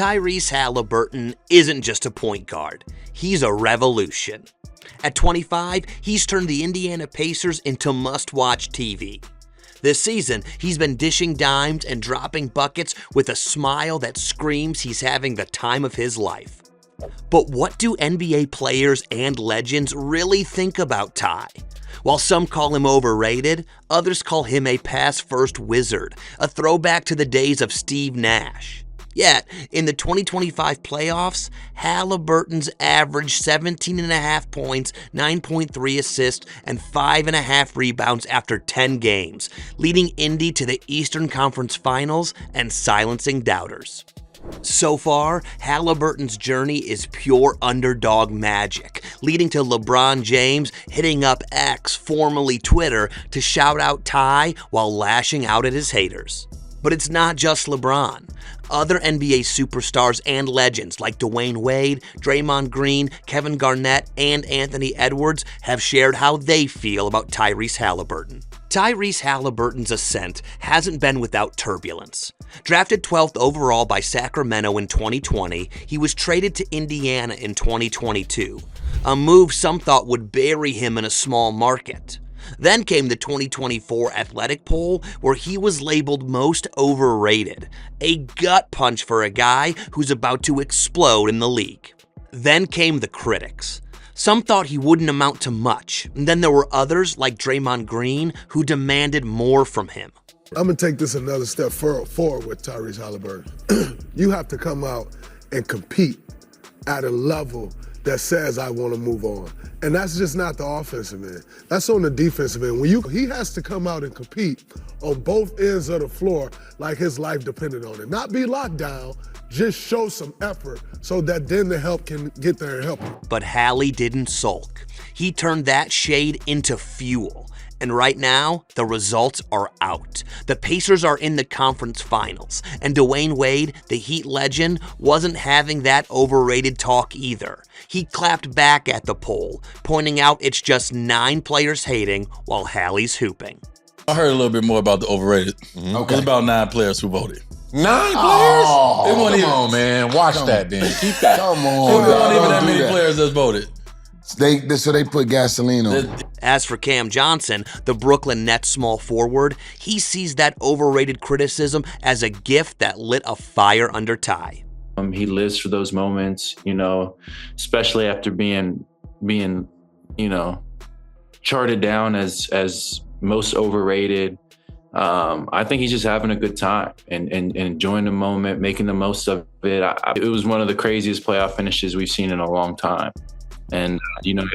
Tyrese Haliburton isn't just a point guard, he's a revolution. At 25, he's turned the Indiana Pacers into must-watch TV. This season, he's been dishing dimes and dropping buckets with a smile that screams he's having the time of his life. But what do NBA players and legends really think about Ty? While some call him overrated, others call him a pass-first wizard, a throwback to the days of Steve Nash. Yet, in the 2025 playoffs, Haliburton's averaged 17.5 points, 9.3 assists, and 5.5 rebounds after 10 games, leading Indy to the Eastern Conference Finals and silencing doubters. So far, Haliburton's journey is pure underdog magic, leading to LeBron James hitting up X, formerly Twitter, to shout out Ty while lashing out at his haters. But it's not just LeBron. Other NBA superstars and legends like Dwayne Wade, Draymond Green, Kevin Garnett, and Anthony Edwards have shared how they feel about Tyrese Haliburton. Tyrese Haliburton's ascent hasn't been without turbulence. Drafted 12th overall by Sacramento in 2020, he was traded to Indiana in 2022, a move some thought would bury him in a small market. Then came the 2024 Athletic poll, where he was labeled most overrated, a gut punch for a guy who's about to explode in the league. Then came the critics. Some thought he wouldn't amount to much, and then there were others like Draymond Green who demanded more from him. I'm going to take this another step forward with Tyrese Haliburton. You have to come out and compete at a level that says, I want to move on. And that's just not the offensive end. That's on the defensive end. He has to come out and compete on both ends of the floor like his life depended on it. Not be locked down, just show some effort so that then the help can get there and help him. But Hallie didn't sulk. He turned that shade into fuel. And right now, the results are out. The Pacers are in the conference finals, and Dwayne Wade, the Heat legend, wasn't having that overrated talk either. He clapped back at the poll, pointing out it's just 9 players hating while Hallie's hooping. I heard a little bit more about the overrated. Okay. It was about 9 players who voted. 9 players? Oh, Come on, man. Watch that then. Keep that. Come on. There weren't even that many players that voted. So they put gasoline on it. As for Cam Johnson, the Brooklyn Nets small forward, he sees that overrated criticism as a gift that lit a fire under Ty. He lives for those moments, especially after being, charted down as most overrated. I think he's just having a good time and enjoying the moment, making the most of it. It was one of the craziest playoff finishes we've seen in a long time. And,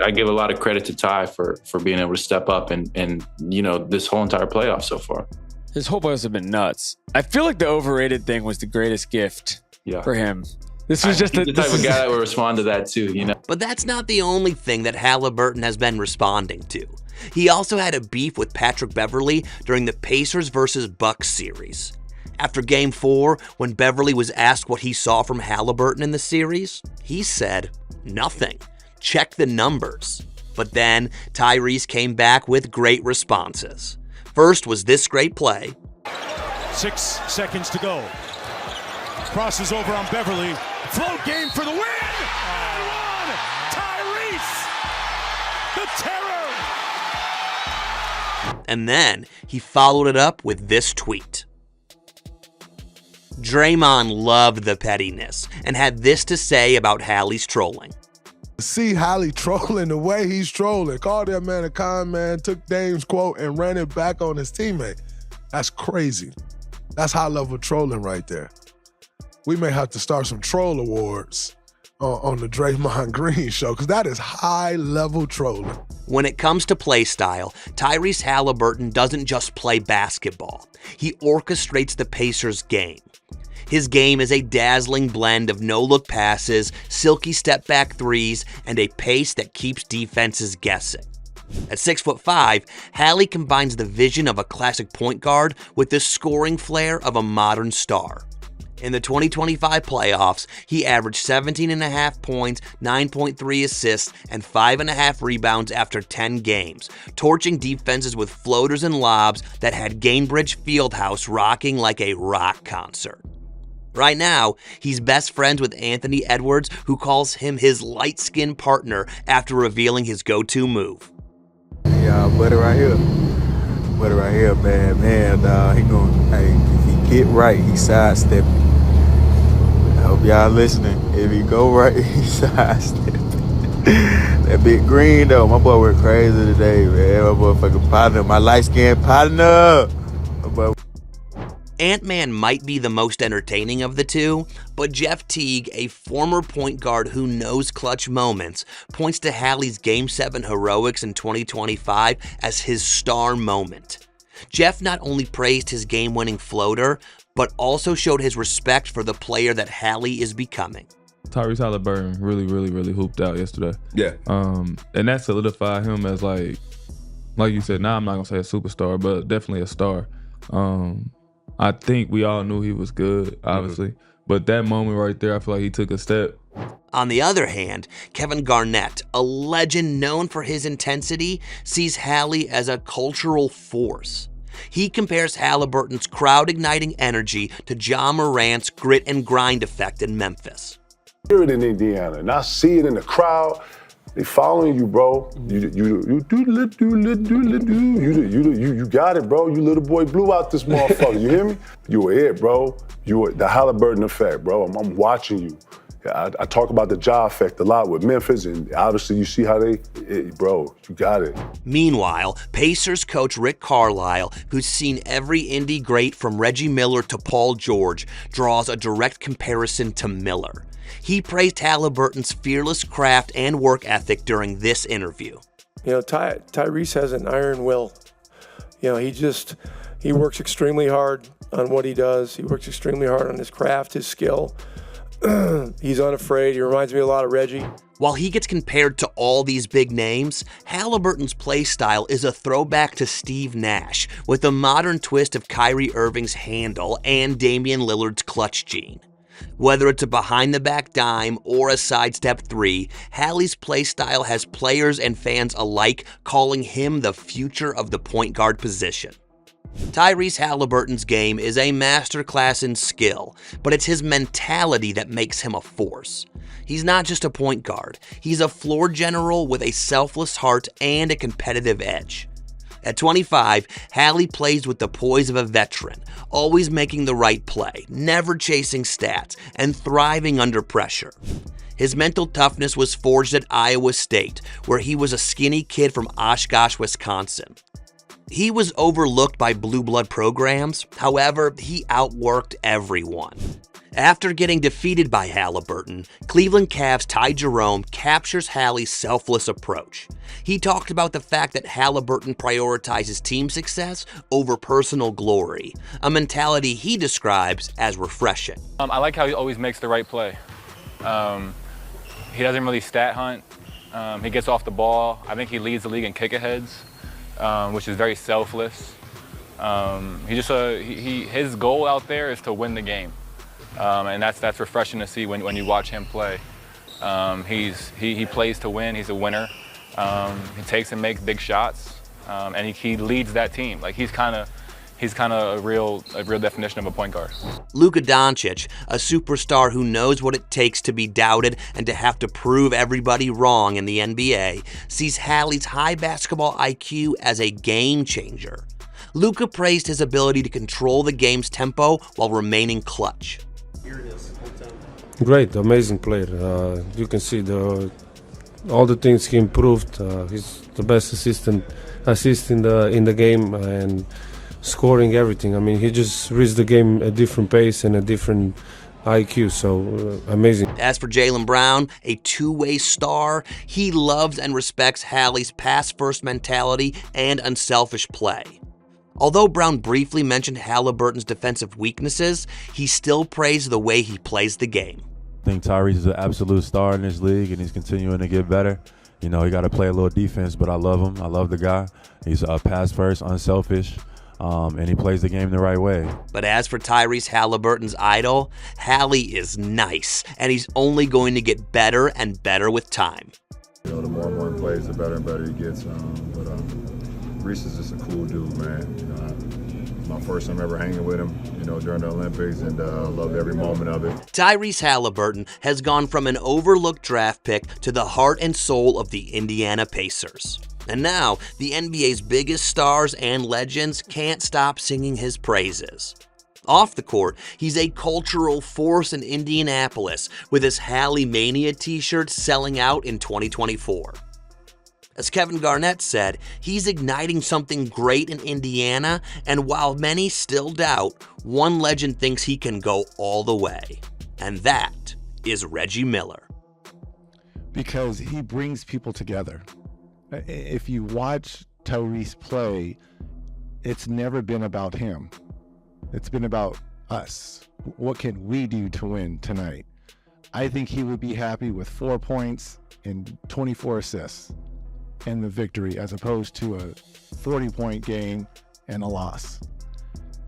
I give a lot of credit to Ty for being able to step up and this whole entire playoff so far. His whole playoffs have been nuts. I feel like the overrated thing was the greatest gift for him. This was just the type of guy that would respond to that too, But that's not the only thing that Haliburton has been responding to. He also had a beef with Patrick Beverley during the Pacers vs. Bucks series. After Game 4, when Beverley was asked what he saw from Haliburton in the series, he said, nothing. Check the numbers. But then Tyrese came back with great responses. First was this great play. 6 seconds to go. Crosses over on Beverley. Float game for the win! Tyrese! The terror! And then he followed it up with this tweet. Draymond loved the pettiness and had this to say about Hallie's trolling. See Hallie trolling the way he's trolling. Called that man a con man, took Dame's quote and ran it back on his teammate. That's crazy. That's high-level trolling right there. We may have to start some troll awards on the Draymond Green show, because that is high-level trolling. When it comes to play style, Tyrese Haliburton doesn't just play basketball. He orchestrates the Pacers' game. His game is a dazzling blend of no-look passes, silky step-back threes, and a pace that keeps defenses guessing. At 6'5", Hallie combines the vision of a classic point guard with the scoring flair of a modern star. In the 2025 playoffs, he averaged 17.5 points, 9.3 assists, and 5.5 rebounds after 10 games, torching defenses with floaters and lobs that had Gainbridge Fieldhouse rocking like a rock concert. Right now, he's best friends with Anthony Edwards, who calls him his light-skinned partner after revealing his go-to move. Yeah, buddy right here. Buddy right here, bad man. He gonna, hey, if he get right, he sidestepping. I hope y'all listening. If he go right, he sidestepping. That big green though, my boy went crazy today, man. My motherfucking partner, my light-skinned partner. My boy. Ant-Man might be the most entertaining of the two, but Jeff Teague, a former point guard who knows clutch moments, points to Hallie's Game 7 heroics in 2025 as his star moment. Jeff not only praised his game-winning floater, but also showed his respect for the player that Hallie is becoming. Tyrese Haliburton really hooped out yesterday. Yeah. And that solidified him as like you said, now I'm not gonna say a superstar, but definitely a star. I think we all knew he was good, obviously. But that moment right there, I feel like he took a step. On the other hand, Kevin Garnett, a legend known for his intensity, sees Hallie as a cultural force. He compares Haliburton's crowd-igniting energy to Ja Morant's grit and grind effect in Memphis. Hear it in Indiana, and I see it in the crowd. They following you, bro. You got it, bro. You little boy blue out this motherfucker. You hear me? You were it, bro. You were the Haliburton effect, bro. I'm watching you. I talk about the Ja effect a lot with Memphis, and obviously you see how bro, you got it. Meanwhile, Pacers coach Rick Carlisle, who's seen every Indy great from Reggie Miller to Paul George, draws a direct comparison to Miller. He praised Haliburton's fearless craft and work ethic during this interview. You know, Tyrese has an iron will. You know, he works extremely hard on what he does. He works extremely hard on his craft, his skill. He's unafraid. He reminds me a lot of Reggie. While he gets compared to all these big names, Haliburton's play style is a throwback to Steve Nash with a modern twist of Kyrie Irving's handle and Damian Lillard's clutch gene. Whether it's a behind-the-back dime or a sidestep three, Hallie's play style has players and fans alike calling him the future of the point guard position. Tyrese Haliburton's game is a masterclass in skill, but it's his mentality that makes him a force. He's not just a point guard, he's a floor general with a selfless heart and a competitive edge. At 25, Hallie plays with the poise of a veteran, always making the right play, never chasing stats, and thriving under pressure. His mental toughness was forged at Iowa State, where he was a skinny kid from Oshkosh, Wisconsin. He was overlooked by blue blood programs, however, he outworked everyone. After getting defeated by Haliburton, Cleveland Cavs' Ty Jerome captures Hallie's selfless approach. He talked about the fact that Haliburton prioritizes team success over personal glory, a mentality he describes as refreshing. I like how he always makes the right play. He doesn't really stat hunt. He gets off the ball. I think he leads the league in kick-aheads, which is very selfless. His goal out there is to win the game. And that's refreshing to see when you watch him play. He plays to win. He's a winner. He takes and makes big shots, and he leads that team. Like he's kind of a real definition of a point guard. Luka Doncic, a superstar who knows what it takes to be doubted and to have to prove everybody wrong in the NBA, sees Hallie's high basketball IQ as a game changer. Luka praised his ability to control the game's tempo while remaining clutch. Great, amazing player. You can see all the things he improved. He's the best assist in the game and scoring everything. I mean, he just reads the game at a different pace and a different IQ, so amazing. As for Jalen Brown, a two-way star, he loves and respects Hallie's pass-first mentality and unselfish play. Although Brown briefly mentioned Haliburton's defensive weaknesses, he still praised the way he plays the game. I think Tyrese is an absolute star in this league, and he's continuing to get better. You know, he got to play a little defense, but I love him. I love the guy. He's pass first, unselfish, and he plays the game the right way. But as for Tyrese Haliburton's idol, Hallie is nice, and he's only going to get better and better with time. You know, the more and more he plays, the better and better he gets. Reese is just a cool dude, man. You know, my first time ever hanging with him, during the Olympics, and loved every moment of it. Tyrese Haliburton has gone from an overlooked draft pick to the heart and soul of the Indiana Pacers. And now, the NBA's biggest stars and legends can't stop singing his praises. Off the court, he's a cultural force in Indianapolis, with his Hallie Mania t-shirt selling out in 2024. As Kevin Garnett said, he's igniting something great in Indiana, and while many still doubt, one legend thinks he can go all the way. And that is Reggie Miller. Because he brings people together. If you watch Tyrese play, it's never been about him. It's been about us. What can we do to win tonight? I think he would be happy with 4 points and 24 assists and the victory, as opposed to a 40-point game and a loss.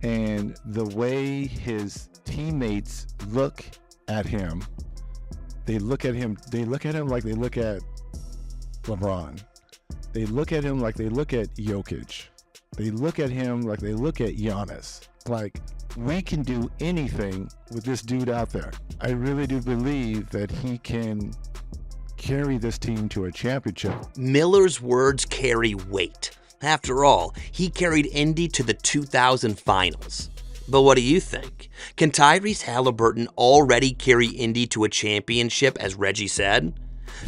And the way his teammates look at him, they look at him like they look at LeBron. They look at him like they look at Jokic. They look at him like they look at Giannis. Like, we can do anything with this dude out there. I really do believe that he can carry this team to a championship. Miller's words carry weight. After all, he carried Indy to the 2000 finals. But what do you think? Can Tyrese Haliburton already carry Indy to a championship, as Reggie said?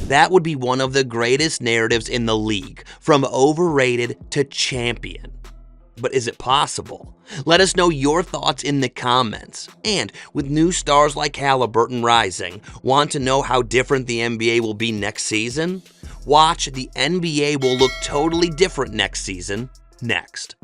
That would be one of the greatest narratives in the league, from overrated to champion. But is it possible? Let us know your thoughts in the comments. And with new stars like Haliburton rising, want to know how different the NBA will be next season? Watch The NBA Will Look Totally Different Next Season next.